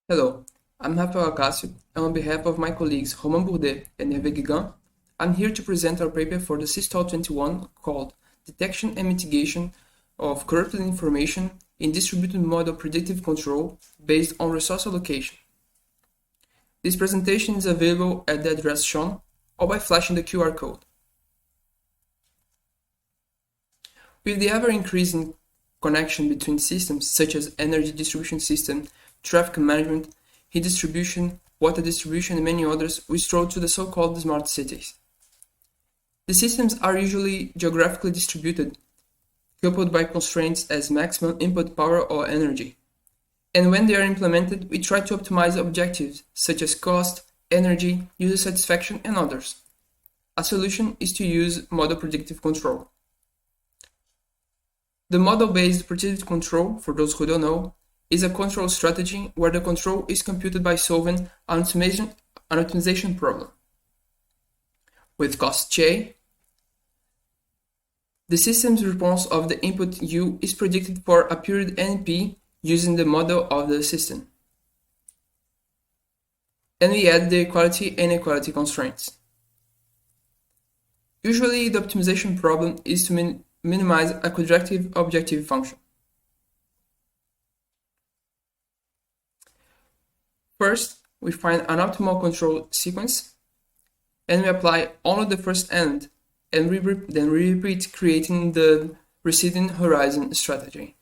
Hello, I'm Rafael Acácio, and on behalf of my colleagues Romain Bourdet and Hervé Guégan, I'm here to present our paper for the SysTall 21 called Detection and Mitigation of Corrupted Information in Distributed Model Predictive Control based on Resource Allocation. This presentation is available at the address shown or by flashing the QR code. With the ever-increasing connection between systems such as energy distribution system, traffic management, heat distribution, water distribution, and many others, we stroll to the so-called smart cities. The systems are usually geographically distributed, coupled by constraints as maximum input power or energy. And when they are implemented, we try to optimize objectives such as cost, energy, user satisfaction, and others. A solution is to use model predictive control. The model-based predictive control, for those who don't know, is a control strategy where the control is computed by solving an optimization problem. With cost J, the system's response of the input U is predicted for a period NP using the model of the system. And we add the equality and inequality constraints. Usually, the optimization problem is to minimize a quadratic objective function. First, we find an optimal control sequence, and we apply only the first end, and then we repeat creating the receding horizon strategy.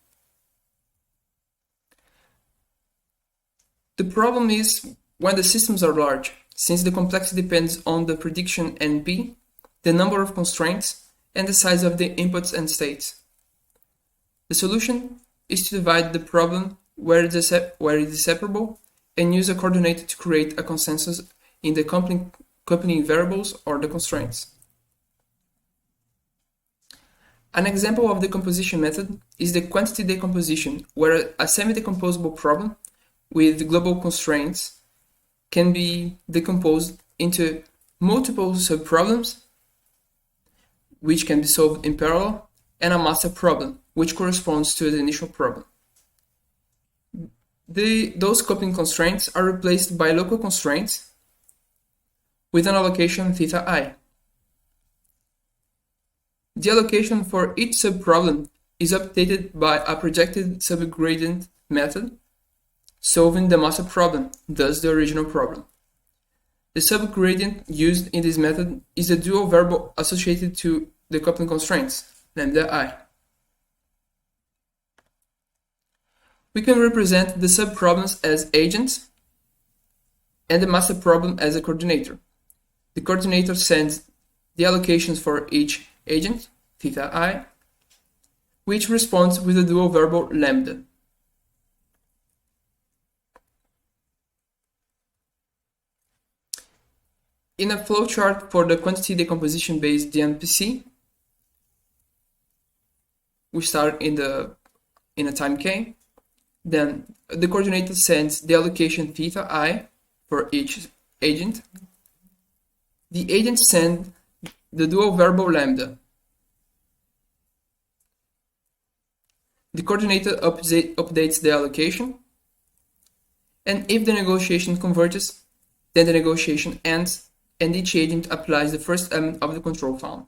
The problem is when the systems are large, since the complexity depends on the prediction NP, the number of constraints, and the size of the inputs and states. The solution is to divide the problem where it is separable and use a coordinator to create a consensus in the accompanying variables or the constraints. An example of decomposition method is the quantity decomposition, where a semi-decomposable problem with global constraints can be decomposed into multiple subproblems, which can be solved in parallel, and a master problem, which corresponds to the initial problem. Those coupling constraints are replaced by local constraints with an allocation theta I. The allocation for each subproblem is updated by a projected subgradient method, solving the master problem, thus the original problem. The subgradient used in this method is the dual variable associated to the coupling constraints, lambda I. We can represent the subproblems as agents and the master problem as a coordinator. The coordinator sends the allocations for each agent, theta I, which responds with the dual variable lambda. In a flowchart for the quantity decomposition based DMPC, we start in a time k. Then the coordinator sends the allocation theta I for each agent. The agent sends the dual variable lambda. The coordinator updates the allocation. And if the negotiation converges, then the negotiation ends and each agent applies the first element of the control found.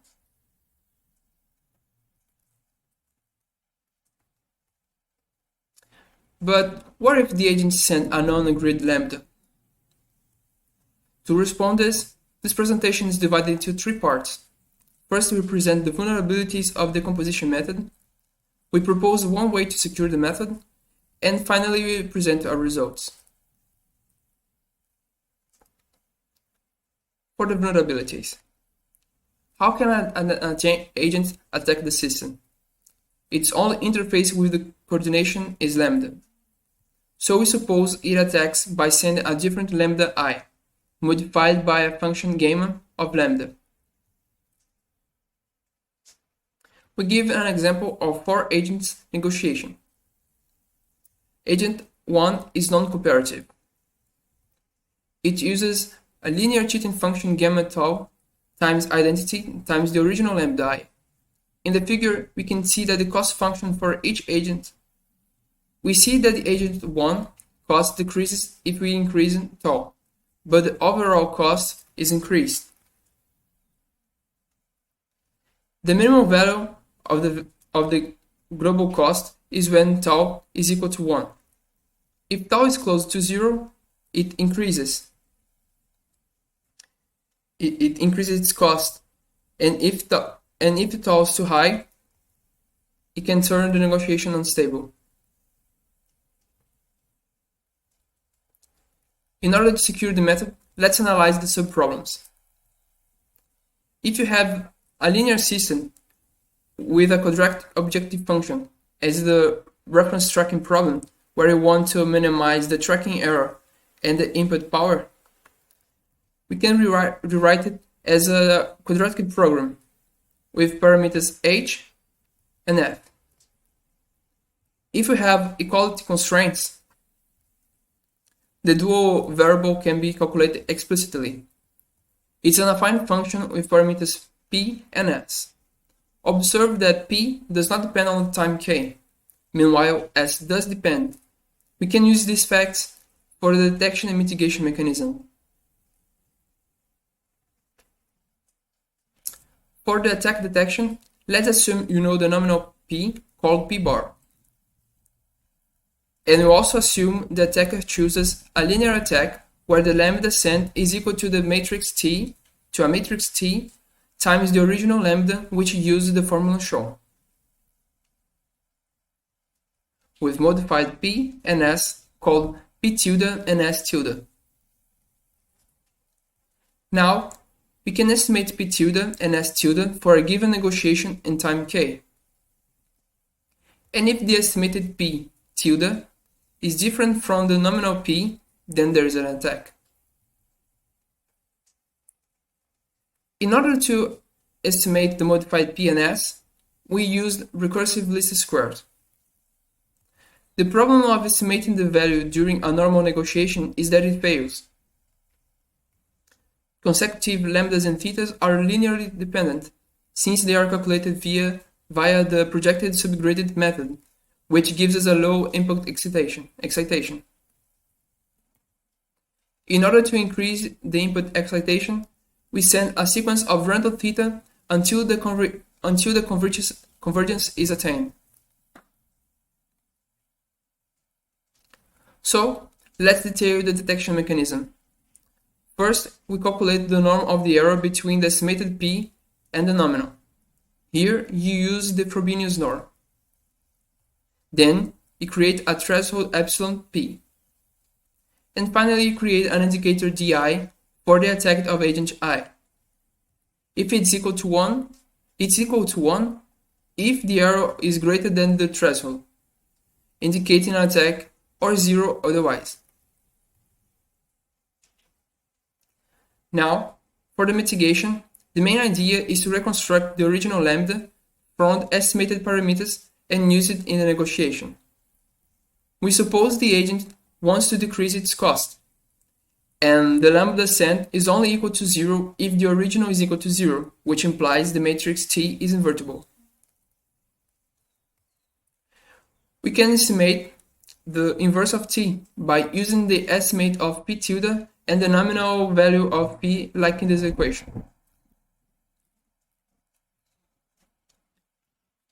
But what if the agent send a non-agreed lambda? To respond this presentation is divided into three parts. First, we present the vulnerabilities of the decomposition method. We propose one way to secure the method. And finally, we present our results. For the vulnerabilities. How can an agent attack the system? Its only interface with the coordination is lambda. So we suppose it attacks by sending a different lambda I, modified by a function gamma of lambda. We give an example of 4 agents negotiation. Agent 1 is non-cooperative. It uses a linear cheating function gamma tau times identity times the original lambda I. In the figure, we can see that the cost function for each agent. We see that the agent 1 cost decreases if we increase tau, but the overall cost is increased. The minimum value of the global cost is when tau is equal to 1. If tau is close to 0, it increases. It increases its cost, and if tau is too high, it can turn the negotiation unstable. In order to secure the method, let's analyze the subproblems. If you have a linear system with a quadratic objective function as the reference tracking problem, where you want to minimize the tracking error and the input power, we can rewrite it as a quadratic program with parameters h and f. If we have equality constraints, the dual variable can be calculated explicitly. It's an affine function with parameters p and s. Observe that p does not depend on time k, meanwhile s does depend. We can use these facts for the detection and mitigation mechanism. For the attack detection, let's assume you know the nominal p called p bar. And we also assume the attacker chooses a linear attack where the lambda sent is equal to the matrix T times the original lambda which uses the formula shown, with modified p and s called p tilde and s tilde. Now, we can estimate p tilde and s tilde for a given negotiation in time k. And if the estimated p tilde is different from the nominal p, then there is an attack. In order to estimate the modified p and s, we used recursive least squares. The problem of estimating the value during a normal negotiation is that it fails. Consecutive lambdas and thetas are linearly dependent, since they are calculated via the projected subgraded method, which gives us a low input excitation. In order to increase the input excitation, we send a sequence of random theta until the convergence is attained. So, let's detail the detection mechanism. First, we calculate the norm of the error between the estimated p and the nominal. Here, you use the Frobenius norm. Then, you create a threshold epsilon p. And finally, you create an indicator di for the attack of agent I. If it's equal to 1, it's equal to 1 if the error is greater than the threshold, indicating an attack, or 0 otherwise. Now, for the mitigation, the main idea is to reconstruct the original lambda from the estimated parameters and use it in the negotiation. We suppose the agent wants to decrease its cost, and the lambda sent is only equal to 0 if the original is equal to 0, which implies the matrix T is invertible. We can estimate the inverse of T by using the estimate of p tilde and the nominal value of p, like in this equation.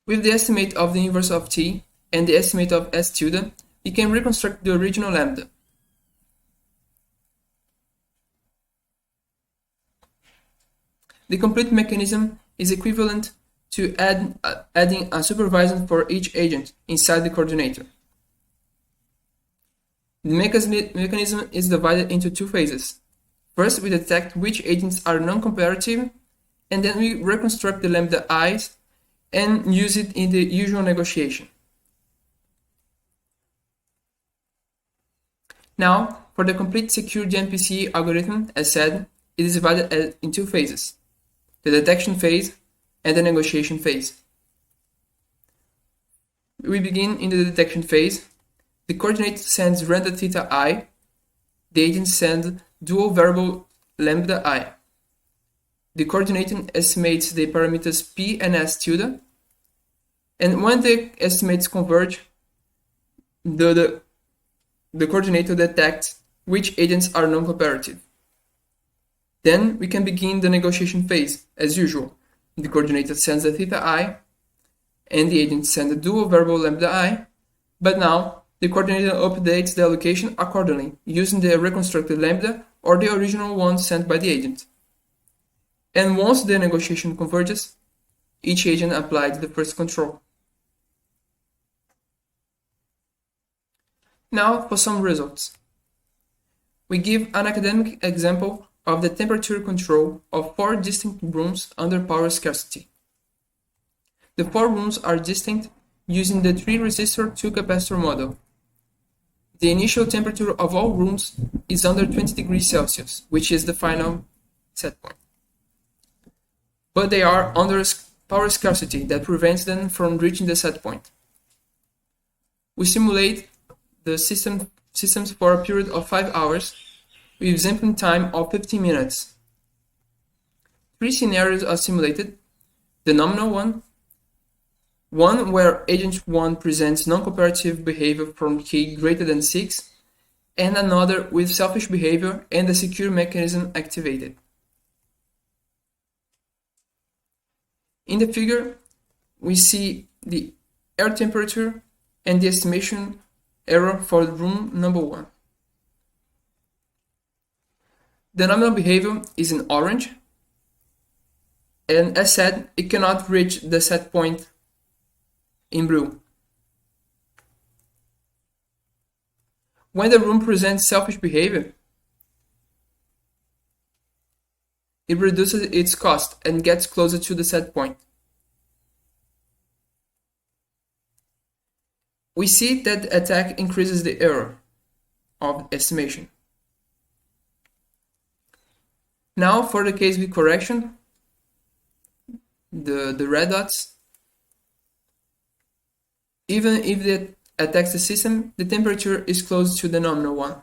With the estimate of the inverse of T and the estimate of s tilde, we can reconstruct the original lambda. The complete mechanism is equivalent to adding a supervisor for each agent inside the coordinator. The mechanism is divided into two phases. First, we detect which agents are non-comparative, and then we reconstruct the lambda i's and use it in the usual negotiation. Now, for the complete secure DMPC algorithm, as said, it is divided in two phases: the detection phase and the negotiation phase. We begin in the detection phase. The coordinate sends random theta I. The agent sends dual variable lambda I. The coordinating estimates the parameters p and s tilde. And when the estimates converge, the the coordinator detects which agents are non-cooperative. Then we can begin the negotiation phase, as usual. The coordinator sends the theta I, and the agent sends a dual variable lambda I, but now the coordinator updates the allocation accordingly, using the reconstructed lambda or the original one sent by the agent. And once the negotiation converges, each agent applies the first control. Now for some results. We give an academic example of the temperature control of 4 distinct rooms under power scarcity. The 4 rooms are distinct using the 3-resistor 2-capacitor model. The initial temperature of all rooms is under 20 degrees Celsius, which is the final set point. But they are under power scarcity that prevents them from reaching the set point. We simulate the systems for a period of 5 hours with sampling time of 15 minutes. 3 scenarios are simulated: the nominal one where agent 1 presents non-cooperative behavior from k greater than 6, and another with selfish behavior and the secure mechanism activated. In the figure, we see the air temperature and the estimation error for room number 1. The nominal behavior is in orange, and as said, it cannot reach the set point in blue. When the room presents selfish behavior, it reduces its cost and gets closer to the set point. We see that the attack increases the error of estimation. Now for the case with correction, the red dots, even if it attacks the system, the temperature is close to the nominal one.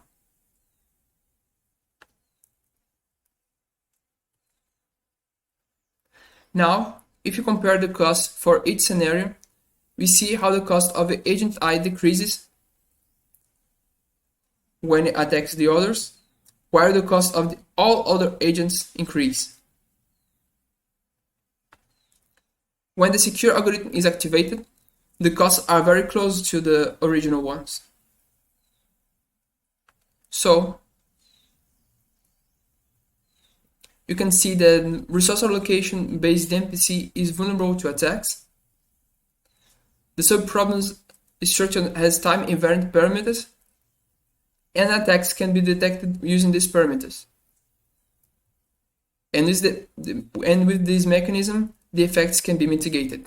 Now, if you compare the cost for each scenario, we see how the cost of the agent I decreases when it attacks the others, while the cost of all other agents increase. When the secure algorithm is activated, the costs are very close to the original ones. So, you can see that resource allocation based DMPC is vulnerable to attacks. The subproblem's structure has time invariant parameters, and attacks can be detected using these parameters. And with this mechanism, the effects can be mitigated.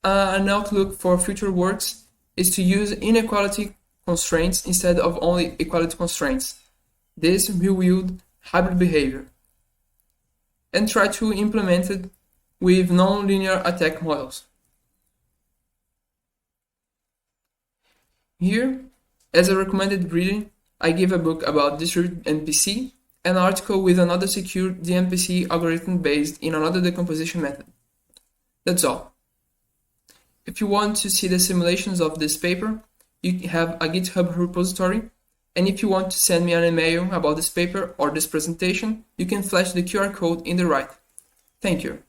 An outlook for future works is to use inequality constraints instead of only equality constraints. This will yield hybrid behavior. And try to implement it with non-linear attack models. Here, as a recommended reading, I give a book about distributed NPC, an article with another secure DMPC algorithm based in another decomposition method. That's all. If you want to see the simulations of this paper, you have a GitHub repository, and if you want to send me an email about this paper or this presentation, you can flash the QR code in the right. Thank you.